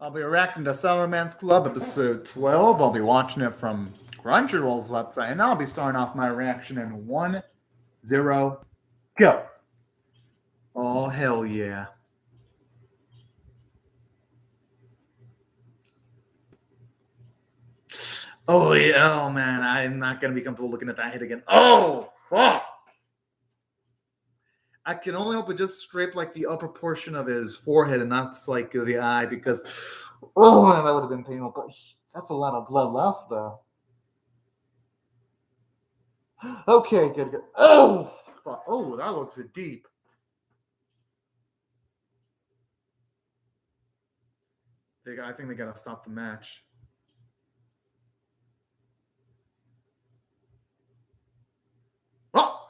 I'll be reacting to Salaryman's Club episode 12. I'll be watching it from Crunchyroll's website, and I'll be starting off my reaction in 1-0, go. Oh, hell yeah. Oh, yeah. Oh, man. I'm not going to be comfortable looking at that hit again. Oh, fuck. I can only hope it just scraped like the upper portion of his forehead and not like the eye because, oh, man, that would have been painful. But that's a lot of blood lost, though. Okay, good. Oh, fuck. Oh, that looks deep. I think they gotta stop the match. Oh,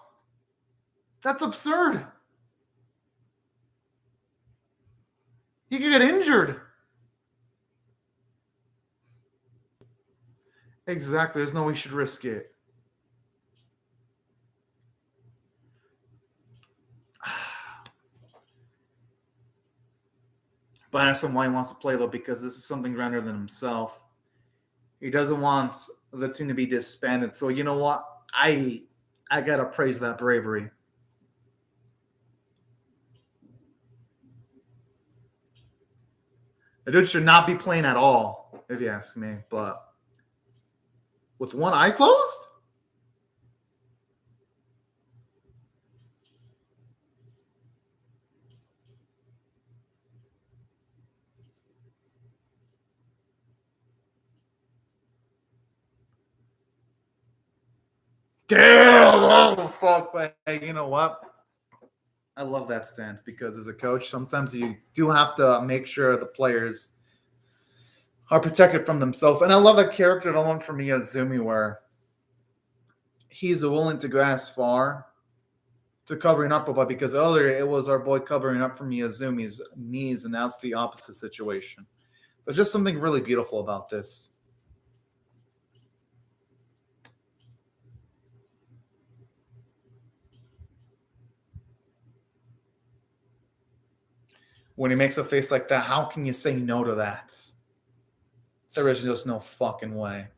that's absurd. He could get injured. Exactly. There's no way he should risk it. But I understand why he wants to play though, because this is something grander than himself. He doesn't want the team to be disbanded. So you know what? I gotta praise that bravery. The dude should not be playing at all, if you ask me. But with one eye closed? Damn! Oh, fuck. But hey, you know what? I love that stance because as a coach, sometimes you do have to make sure the players are protected from themselves. And I love that character alone for Miyazumi where he's willing to go as far to covering up, but because earlier it was our boy covering up for Miyazumi's knees, and now it's the opposite situation. There's just something really beautiful about this. When he makes a face like that, how can you say no to that? There is just no fucking way.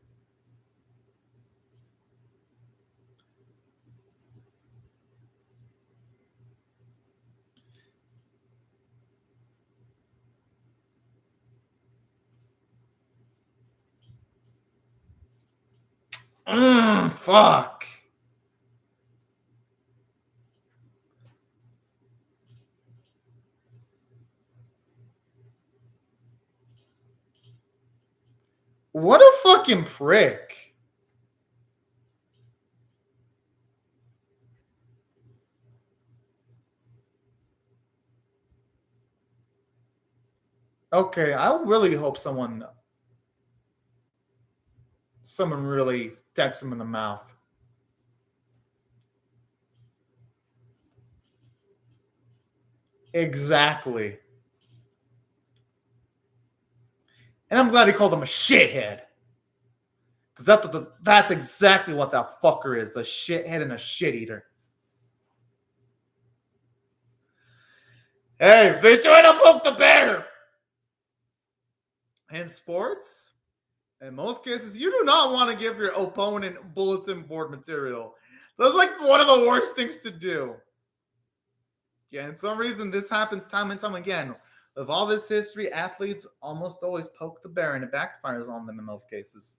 Fuck. What a fucking prick. Okay, I really hope someone really sticks him in the mouth. Exactly. And I'm glad he called him a shithead. Because that's exactly what that fucker is, a shithead and a shit eater. Hey, they trying to poke the bear. In sports, in most cases, you do not want to give your opponent bulletin board material. That's like one of the worst things to do. Yeah, and some reason this happens time and time again. With all this history, athletes almost always poke the bear and it backfires on them in most cases.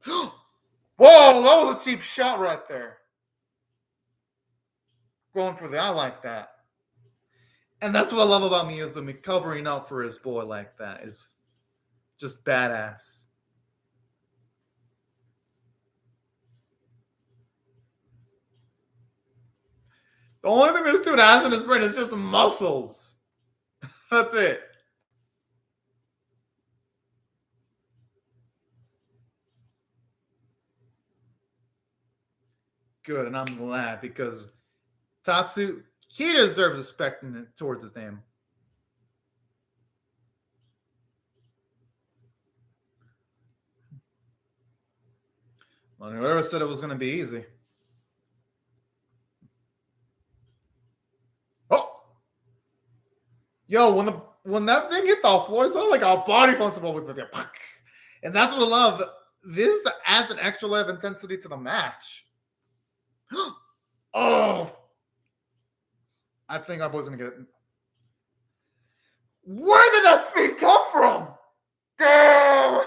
Whoa, that was a cheap shot right there. Going for the eye like that. And that's what I love about Miyazumi, covering up for his boy like that is just badass. The only thing this dude has in his brain is just muscles. That's it. Good, and I'm glad because Tatsu, he deserves respect towards his name. Well, whoever said it was going to be easy. Yo, when that thing hit the floor, it sounded like a body flexible with the and that's what I love. This adds an extra layer of intensity to the match. Oh, I think our boy's gonna get it. Where did that speed come from? Damn!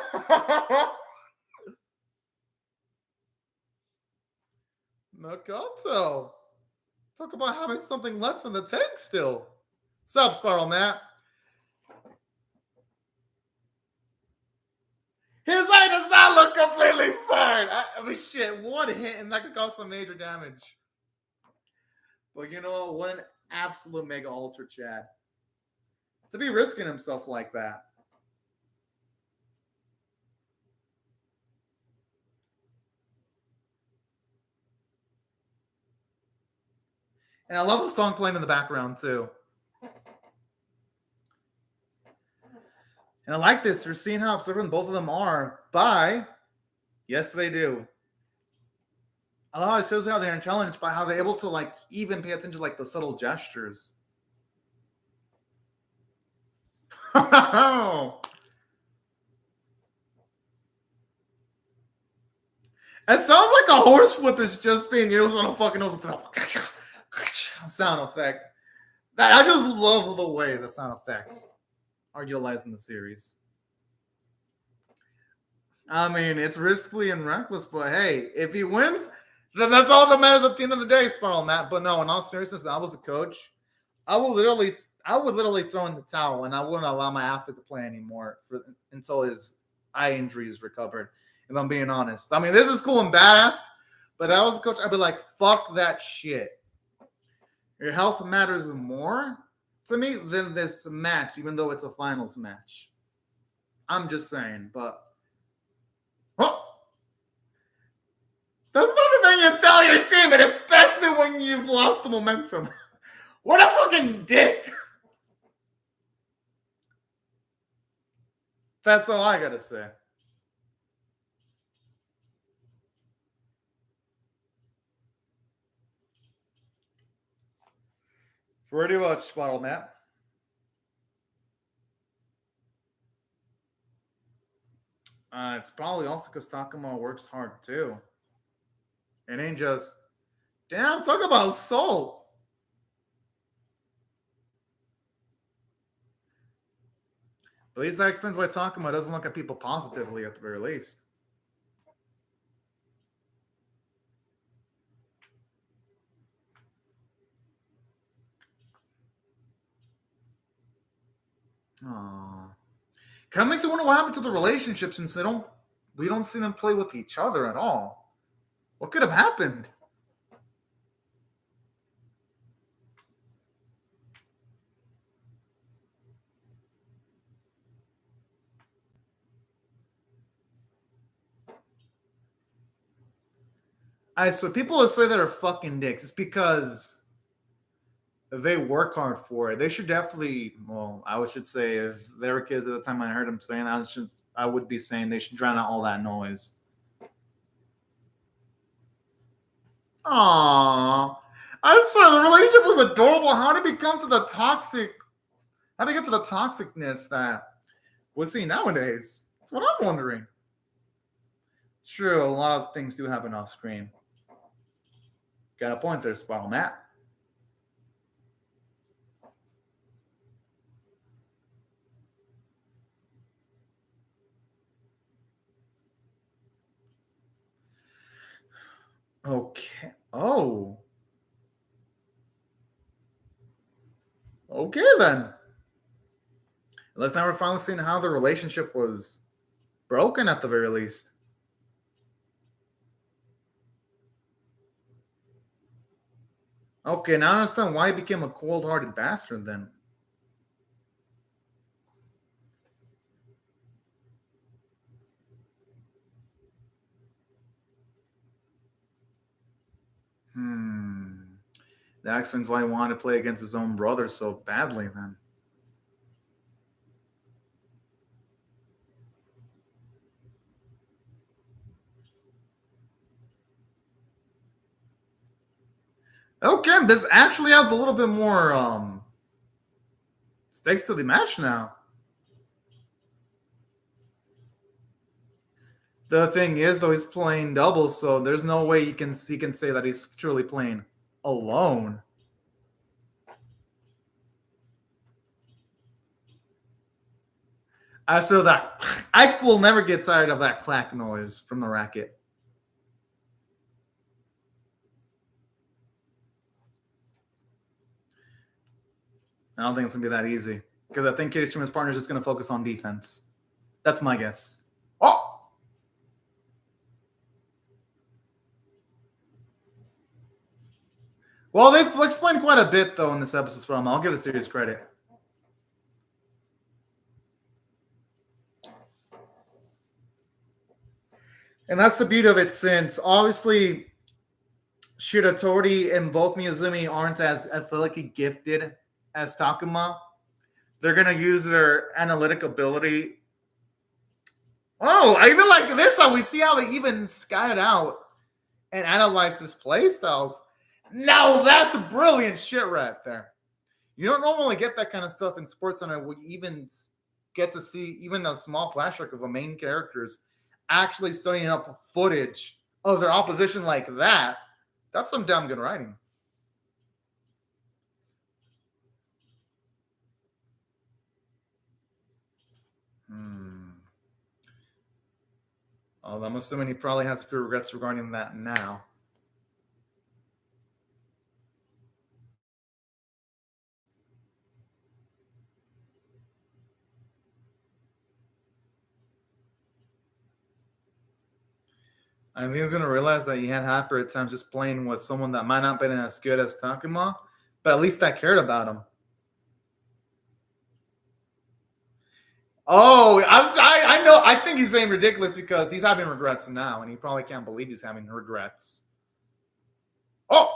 Nakato. Talk about having something left in the tank still. Sup, Spiral Matt? His eye does not look completely fine. I mean, shit, one hit and that could cause some major damage. But you know what? An absolute mega ultra Chad. To be risking himself like that. And I love the song playing in the background, too. And I like this. You're seeing how observant both of them are by... Yes, they do. I love how it shows how they're challenged by how they're able to, like, even pay attention to, like, the subtle gestures. It sounds like a horsewhip is just being used on a fucking nose with a sound effect. I just love the way the sound effects are utilized in the series. I mean, it's risky and reckless, but hey, if he wins, then that's all that matters at the end of the day, Spiral Matt. But no, in all seriousness, I was a coach. I would literally throw in the towel, and I wouldn't allow my athlete to play anymore until his eye injury is recovered. If I'm being honest, I mean, this is cool and badass, but I was a coach. I'd be like, fuck that shit. Your health matters more to me than this match, even though it's a finals match. I'm just saying, but that's not the thing you tell your team, and especially when you've lost the momentum. What a fucking dick. That's all I gotta say. Pretty much, Spiral Matt. It's probably also because Takuma works hard too. It ain't just, damn, talk about soul. At least that explains why Takuma doesn't look at people positively at the very least. Aww. Kind of makes me wonder what happened to the relationship since we don't see them play with each other at all. What could have happened? So people that say they're fucking dicks, it's because they work hard for it. They should definitely, well, I should say if they were kids at the time I heard them saying that, I would be saying they should drown out all that noise. Aww. I swear the relationship was adorable. How did it come to the toxic? How did it get to the toxicness that we're seeing nowadays? That's what I'm wondering. True, a lot of things do happen off screen. Got a point there, Spiral Matt. Okay. Oh. Okay, then. Let's now we're finally seeing how the relationship was broken at the very least. Okay, now I understand why he became a cold-hearted bastard then. That explains why he wanted to play against his own brother so badly then. Okay, this actually adds a little bit more Stakes to the match now. The thing is, though, he's playing doubles, so there's no way he can say that he's truly playing alone. So that I will never get tired of that clack noise from the racket. I don't think it's gonna be that easy because I think Katie Schuman's partner is just gonna focus on defense. That's my guess. Oh. Well, they've explained quite a bit, though, in this episode from. I'll give the series credit. And that's the beauty of it, since obviously Shiratori and both Miyazumi aren't as athletically gifted as Takuma. They're going to use their analytic ability. Oh, I even like this how we see how they even scattered out and analyze his play styles. Now that's brilliant shit right there. You don't normally get that kind of stuff in Sports Center where you even get to see even a small flashback of the main characters actually studying up footage of their opposition like that. That's some damn good writing. Although I'm assuming he probably has a few regrets regarding that now. I think he's going to realize that he had happier at times just playing with someone that might not have been as good as Takuma, but at least I cared about him. Oh, I know. I think he's saying ridiculous because he's having regrets now, and he probably can't believe he's having regrets. Oh!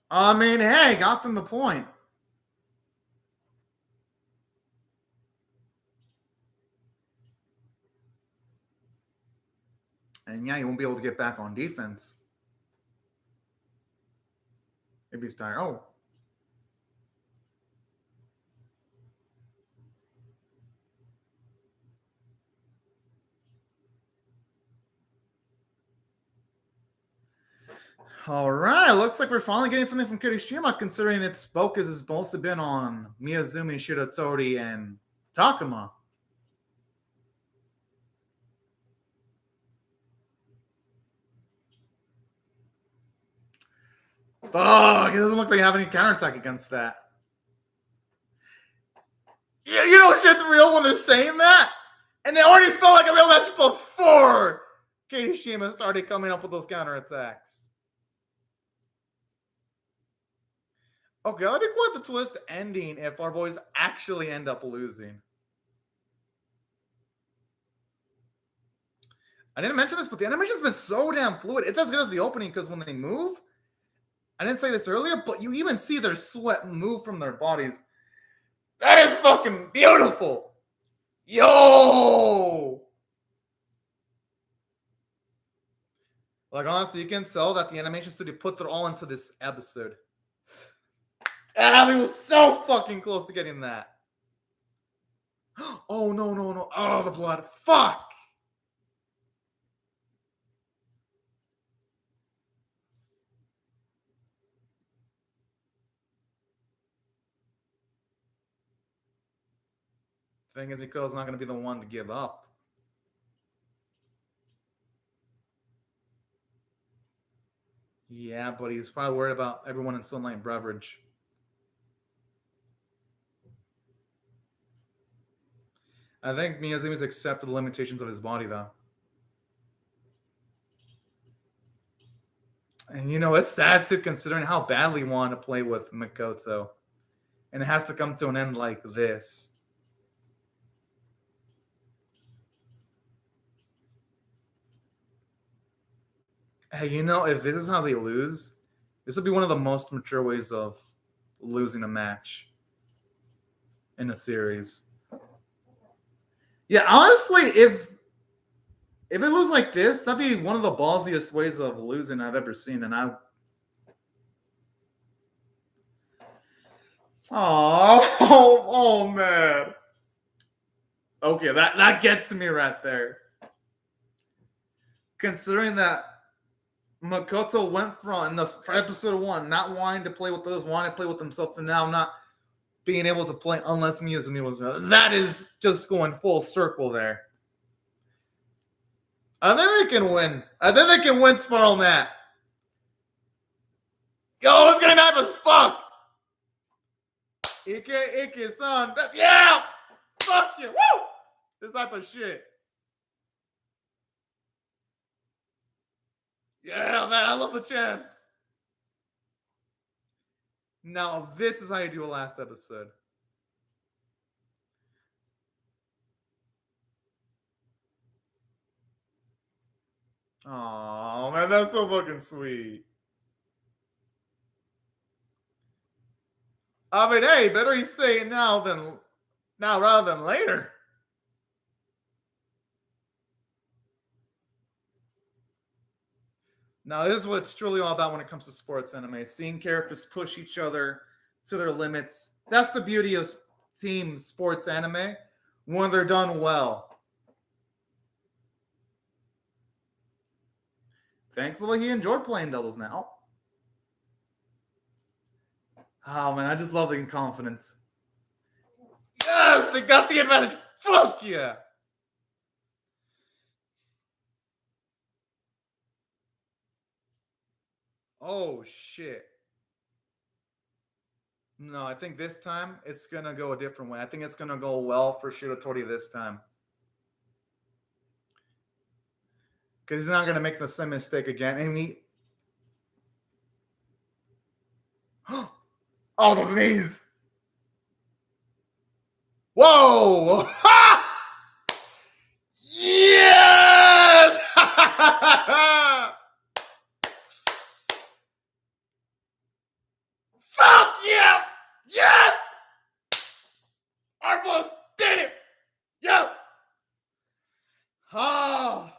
I mean, hey, got them the point. And yeah, he won't be able to get back on defense. If he's tired. Oh. All right. Looks like we're finally getting something from Kirishima, considering its focus has mostly been on Miyazumi, Shiratori, and Takuma. Fuck, it doesn't look like they have any counterattack against that. Yeah, you know shit's real when they're saying that? And they already felt like a real match before Kirishima started coming up with those counterattacks. Okay, I think what the twist ending if our boys actually end up losing. I didn't mention this, but the animation's been so damn fluid. It's as good as the opening because when they move, I didn't say this earlier, but you even see their sweat move from their bodies. That is fucking beautiful. Yo! Like, honestly, you can tell that the animation studio put their all into this episode. He was so fucking close to getting that. Oh, no. Oh, the blood. Fuck! Thing is, Miko's not going to be the one to give up. Yeah, but he's probably worried about everyone in Sunlight Beverage. I think Miyazumi's accepted the limitations of his body, though. And, you know, it's sad, too, considering how badly he wanted to play with Mikoto. And it has to come to an end like this. Hey, you know, if this is how they lose, this would be one of the most mature ways of losing a match in a series. Yeah, honestly, if If it was like this, that'd be one of the ballsiest ways of losing I've ever seen. And oh man. Okay, that gets to me right there. Considering that Makoto went from for episode 1 not wanting to play with others, wanting to play with themselves, and now not being able to play unless Miyazumi was there. That is just going full circle there. I think they can win. I think they can win Spiral Mat. Yo, it's gonna happen as fuck. Ike-san. Yeah! Fuck you. Woo! This type of shit. Yeah, man, I love the chance. Now, this is how you do a last episode. Oh man, that's so fucking sweet. I mean, hey, better you say it now rather than later. Now, this is what it's truly all about when it comes to sports anime. Seeing characters push each other to their limits. That's the beauty of team sports anime when they're done well. Thankfully, he enjoyed playing doubles now. Oh, man, I just love the confidence. Yes, they got the advantage. Fuck yeah. Oh, shit. No, I think this time it's going to go a different way. I think it's going to go well for Shiratori this time. Because he's not going to make the same mistake again. And he... Oh, the knees! Whoa! Yes! Fuck yeah! Yes! Arbus did it! Yes! Oh,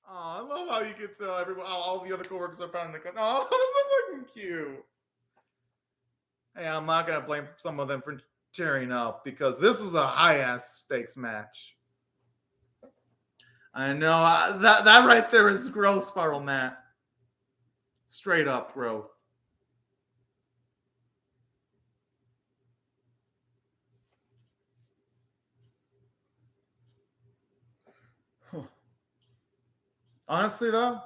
I love how you can tell everyone, all the other coworkers are pounding the cut. Oh, that's so fucking cute. Hey, I'm not gonna blame some of them for cheering up because this is a high-ass stakes match. I know that right there is growth, Spiral Mat. Straight up growth. Honestly, though,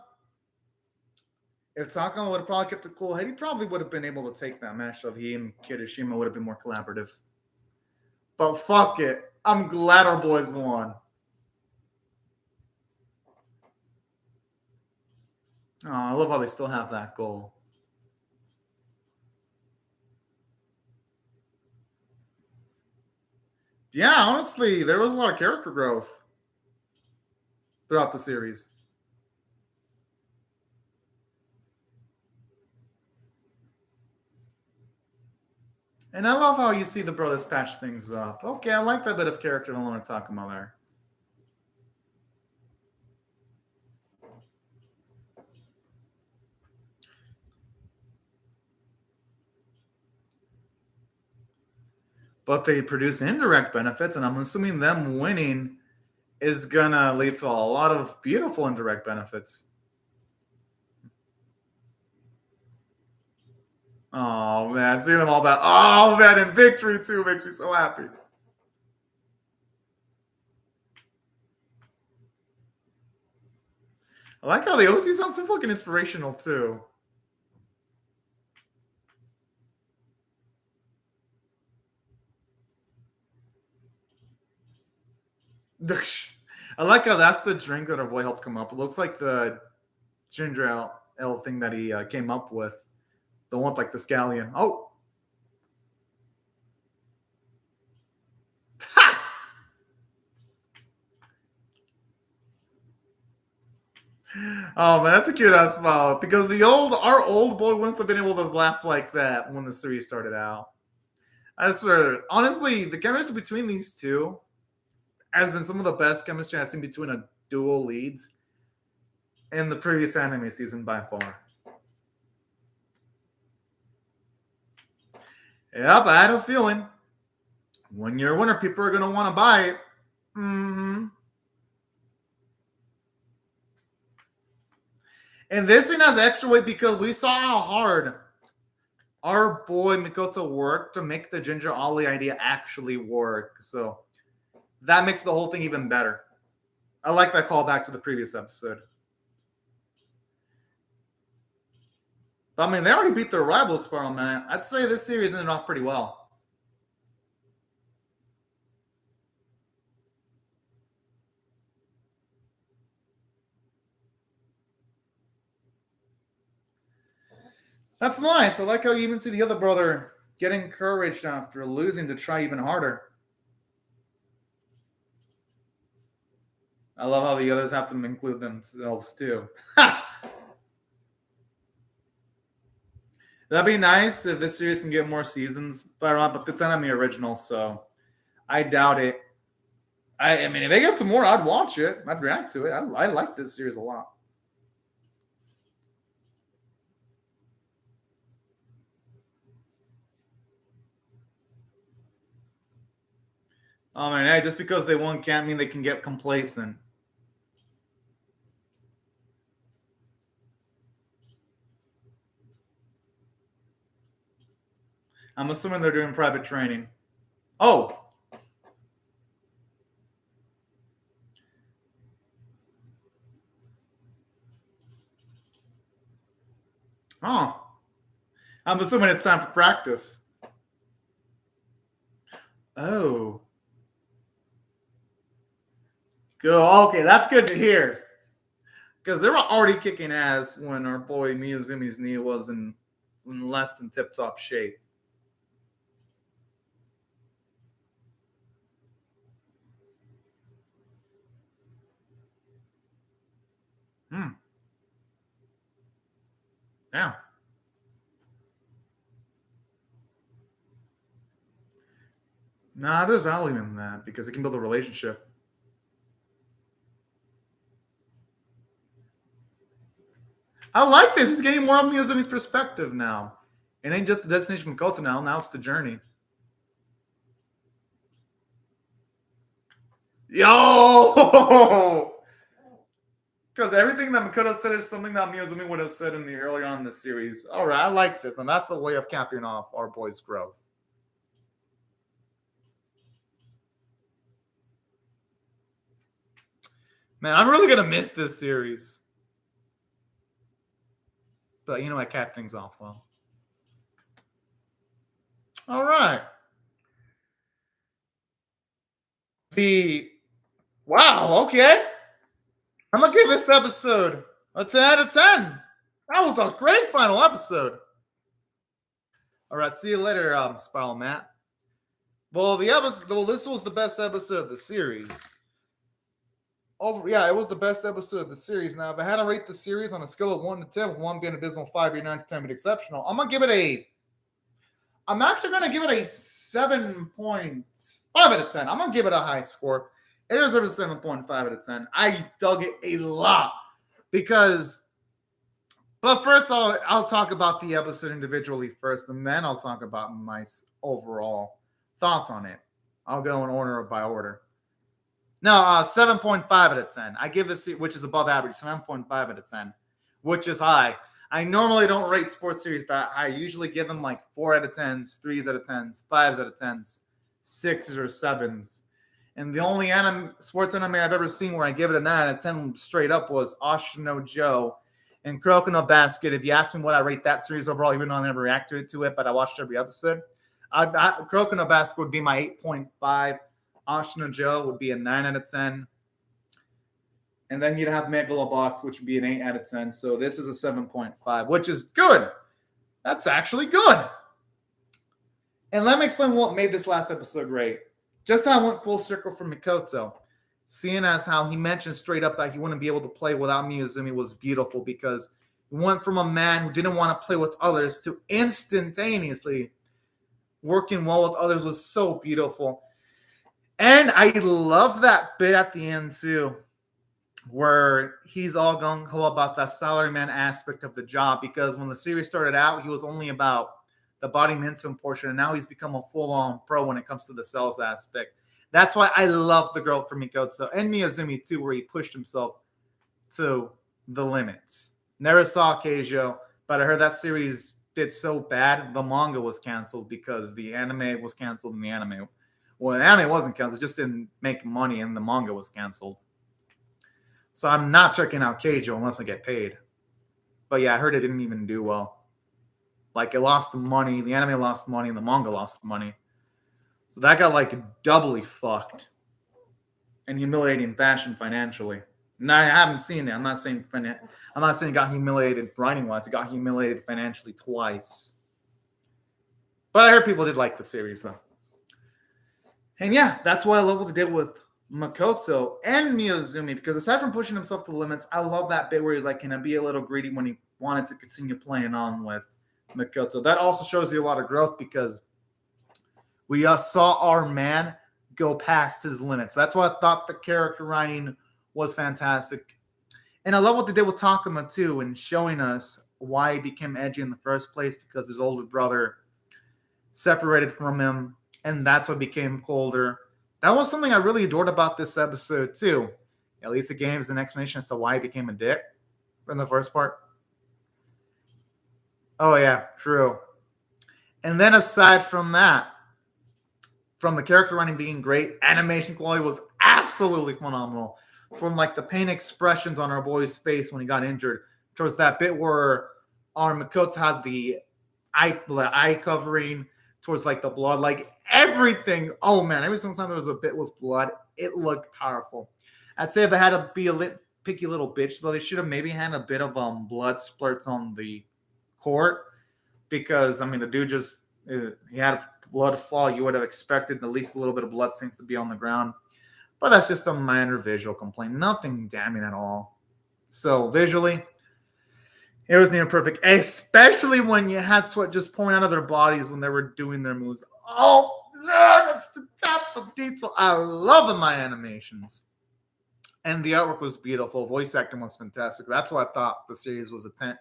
if Takama would have probably kept a cool head, he probably would have been able to take that match if he and Kirishima would have been more collaborative. But fuck it. I'm glad our boys won. Oh, I love how they still have that goal. Yeah, honestly, there was a lot of character growth throughout the series. And I love how you see the brothers patch things up. Okay, I like that bit of character development Takama there. But they produce indirect benefits, and I'm assuming them winning is gonna lead to a lot of beautiful indirect benefits. Oh man, seeing them all back. Oh man, and victory too makes me so happy. I like how the OC sounds so fucking inspirational too. I like how that's the drink that our boy helped come up. It looks like the ginger ale thing that he came up with. The one with like the scallion. Oh. Oh man, that's a cute ass smile. Because our old boy wouldn't have been able to laugh like that when the series started out. I swear, honestly, the chemistry between these two, has been some of the best chemistry I've seen between a dual leads in the previous anime season by far. Yep, I had a feeling. When you're a winner, people are going to want to buy it. Mm-hmm. And this thing has extra weight because we saw how hard our boy Mikoto worked to make the Ginger Ollie idea actually work. So that makes the whole thing even better. I like that callback to the previous episode. But I mean, they already beat their rivals, Sparrow Man. I'd say this series ended off pretty well. That's nice. I like how you even see the other brother get encouraged after losing to try even harder. I love how the others have to include themselves too. That'd be nice if this series can get more seasons, but it's anime original, so I doubt it. I mean, if they get some more, I'd watch it. I'd react to it. I like this series a lot. I mean, hey, just because they won can't mean they can get complacent. I'm assuming they're doing private training. Oh. Oh. I'm assuming it's time for practice. Oh. Good. Okay, that's good to hear. Because they were already kicking ass when our boy Miyazumi's knee was in less than tip-top shape. Yeah. Nah, there's value in that because it can build a relationship. I like this. It's getting more of Miyazumi's perspective now. It ain't just the destination Makoto now. Now it's the journey. Yo! Because everything that Makoto said is something that Miyazumi would have said in the earlier on in the series. All right, I like this, and that's a way of capping off our boy's growth. Man, I'm really gonna miss this series. But I capped things off well. All right. Wow, okay. I'm gonna give this episode a 10 out of 10. That was a great final episode. All right, see you later, Spiral Matt. Well, this was the best episode of the series. Oh, yeah, it was the best episode of the series. Now, if I had to rate the series on a scale of 1 to 10, with 1 being abysmal, 5 being 9 to 10 being exceptional, I'm actually going to give it a 7.5 out of 10. I'm going to give it a high score. It deserves a 7.5 out of 10. I dug it a lot but first I'll talk about the episode individually first, and then I'll talk about my overall thoughts on it. I'll go in order by order. No, 7.5 out of 10. I give this, which is above average, 7.5 out of 10, which is high. I normally don't rate sports series that high. I usually give them like 4 out of 10s, 3s out of 10s, 5s out of 10s, 6s or 7s. And the only sports anime I've ever seen where I give it a 9 out of 10 straight up was Ashino Joe and Kuroko no Basket. If you ask me what I rate that series overall, even though I never reacted to it, but I watched every episode, Kuroko no Basket would be my 8.5. Ashino Joe would be a 9 out of 10. And then you'd have Megalobox, which would be an 8 out of 10. So this is a 7.5, which is good. That's actually good. And let me explain what made this last episode great. Just how I went full circle from Mikoto. Seeing as how he mentioned straight up that he wouldn't be able to play without Miyazumi was beautiful because he went from a man who didn't want to play with others to instantaneously working well with others was so beautiful. And I love that bit at the end too, where he's all gung-ho about that salaryman aspect of the job, because when the series started out, he was only about the body momentum portion, and now he's become a full-on pro when it comes to the sales aspect. That's why I love the growth from Mikoto and Miyazumi too, where he pushed himself to the limits. Never saw Keijo, but I heard that series did so bad, the manga was canceled because the anime was canceled in the anime. Well, the anime wasn't canceled, it just didn't make money, and the manga was canceled. So I'm not checking out Keijo unless I get paid. But yeah, I heard it didn't even do well. Like, it lost money, the anime lost money, and the manga lost money. So that got like doubly fucked in humiliating fashion financially. And I haven't seen it. I'm not saying it got humiliated writing wise. It got humiliated financially twice. But I heard people did like the series though. And yeah, that's why I love what they did with Makoto and Miyazumi, because aside from pushing himself to the limits, I love that bit where he's like, can I be a little greedy, when he wanted to continue playing on with Makoto. That also shows you a lot of growth, because we saw our man go past his limits. That's why I thought the character writing was fantastic. And I love what they did with Takuma too, and showing us why he became edgy in the first place, because his older brother separated from him, and that's what became colder. That was something I really adored about this episode too. At least it gave us an explanation as to why he became a dick in the first part. Oh yeah, true. And then aside from that, from the character writing being great, animation quality was absolutely phenomenal. From like the pain expressions on our boy's face when he got injured, towards that bit where our Makoto had the eye covering, towards like the blood, like everything. Oh man, every single time there was a bit with blood, it looked powerful. I'd say if I had to be a picky little bitch, though, they should have maybe had a bit of blood splurts on the court, because I mean the dude just he had a blood fall. You would have expected at least a little bit of blood stains to be on the ground, but that's just a minor visual complaint, nothing damning at all. So visually, it was near perfect, especially when you had sweat just pouring out of their bodies when they were doing their moves. Oh, that's the type of detail I love in my animations. And the artwork was beautiful. Voice acting was fantastic. That's why I thought the series was a 10.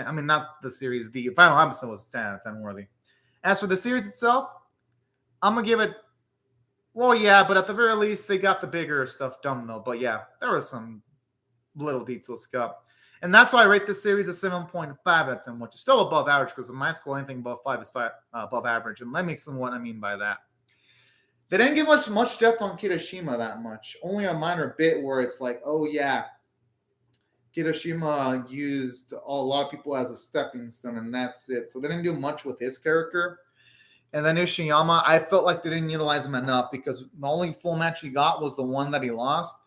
I mean, not the series. The final episode was 10 out of 10 worthy. As for the series itself, I'm going to give it, well, yeah, but at the very least, they got the bigger stuff done, though. But yeah, there was some little details cut. And that's why I rate this series a 7.5 out of 10, which is still above average, because in my school, anything above 5 is above average. And let me explain what I mean by that. They didn't give much depth on Kirishima that much. Only a minor bit where it's like, oh yeah, Kirishima used a lot of people as a stepping stone, and that's it. So they didn't do much with his character. And then Ishiyama, I felt like they didn't utilize him enough, because the only full match he got was the one that he lost,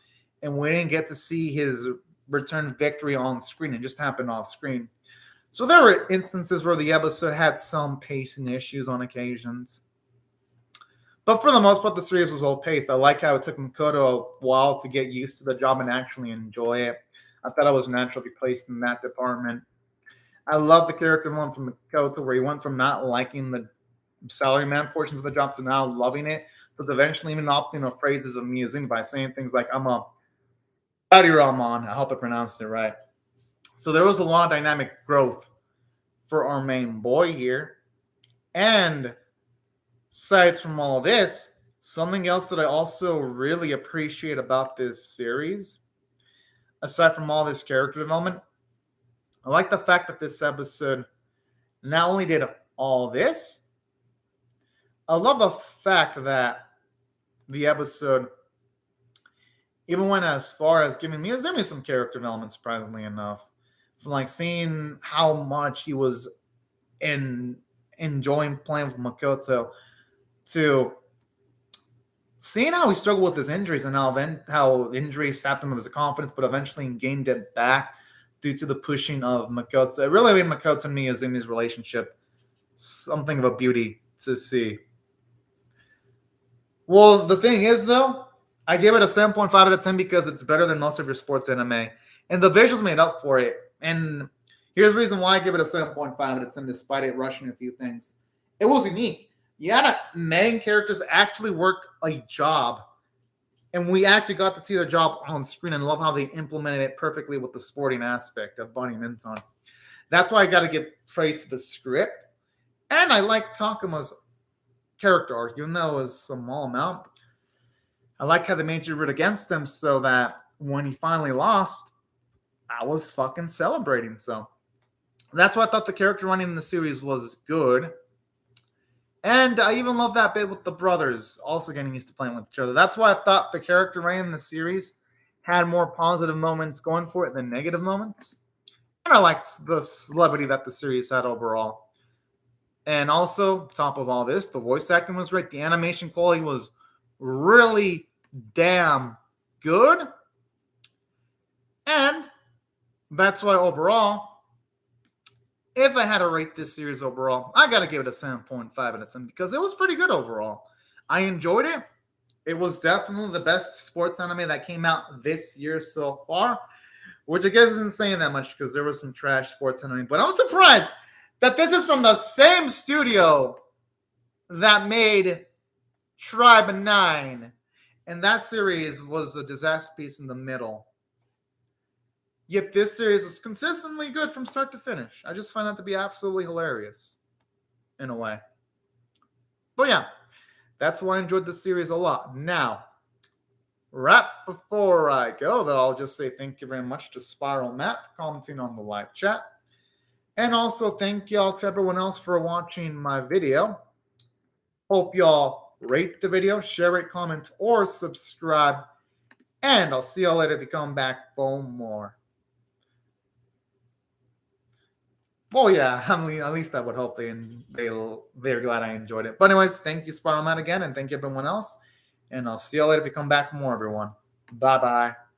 and we didn't get to see his return victory on screen. It just happened off screen. So there were instances where the episode had some pacing issues on occasions. But for the most part, the series was well paced. I like how it took Makoto a while to get used to the job and actually enjoy it. I thought I was naturally placed in that department. I love the character one from Makoto, where he went from not liking the salaryman portions of the job to now loving it, to eventually even opting the phrases of Miyazumi by saying things like, I'm a Ryman. I hope I pronounced it right. So there was a lot of dynamic growth for our main boy here. And aside from all of this, something else that I also really appreciate about this series, aside from all this character development, I like the fact that this episode not only did all this, I love the fact that the episode even went as far as giving Miyazumi some character development, surprisingly enough. From like seeing how much he was enjoying playing with Makoto, to seeing how he struggled with his injuries, and how injuries sapped him of his confidence, but eventually gained it back due to the pushing of Makoto. It really made Makoto and Miyazumi's relationship something of a beauty to see. Well, the thing is, though, I gave it a 7.5 out of 10 because it's better than most of your sports anime. And the visuals made up for it. And here's the reason why I give it a 7.5 out of 10, despite it rushing a few things. It was unique. You had main characters actually work a job And we actually got to see their job on screen and love how they implemented it perfectly with the sporting aspect of Bunny Minton. That's why I got to give praise to the script. And I like Takuma's character arc, even though it was a small amount. I like how they made you root against him so that when he finally lost, I was fucking celebrating. So that's why I thought the character running in the series was good. And I even love that bit with the brothers also getting used to playing with each other. That's why I thought the character running in the series had more positive moments going for it than negative moments. And I liked the celebrity that the series had overall. And also, top of all this, the voice acting was great. The animation quality was really damn good. And that's why overall, if I had to rate this series overall, I got to give it a 7.5 out of 10 because it was pretty good overall. I enjoyed it. It was definitely the best sports anime that came out this year so far, which I guess isn't saying that much because there was some trash sports anime. But I'm surprised that this is from the same studio that made Tribe 9. And that series was a disaster piece in the middle. Yet this series is consistently good from start to finish. I just find that to be absolutely hilarious in a way. But yeah, that's why I enjoyed the series a lot. Now, right before I go, though, I'll just say thank you very much to Spiral Matt for commenting on the live chat. And also thank y'all to everyone else for watching my video. Hope y'all rate the video, share it, comment, or subscribe. And I'll see y'all later if you come back for more. Well, yeah, at least I would hope they're glad I enjoyed it. But anyways, thank you, Spiral Man, again, and thank you everyone else. And I'll see you later if you come back for more, everyone. Bye-bye.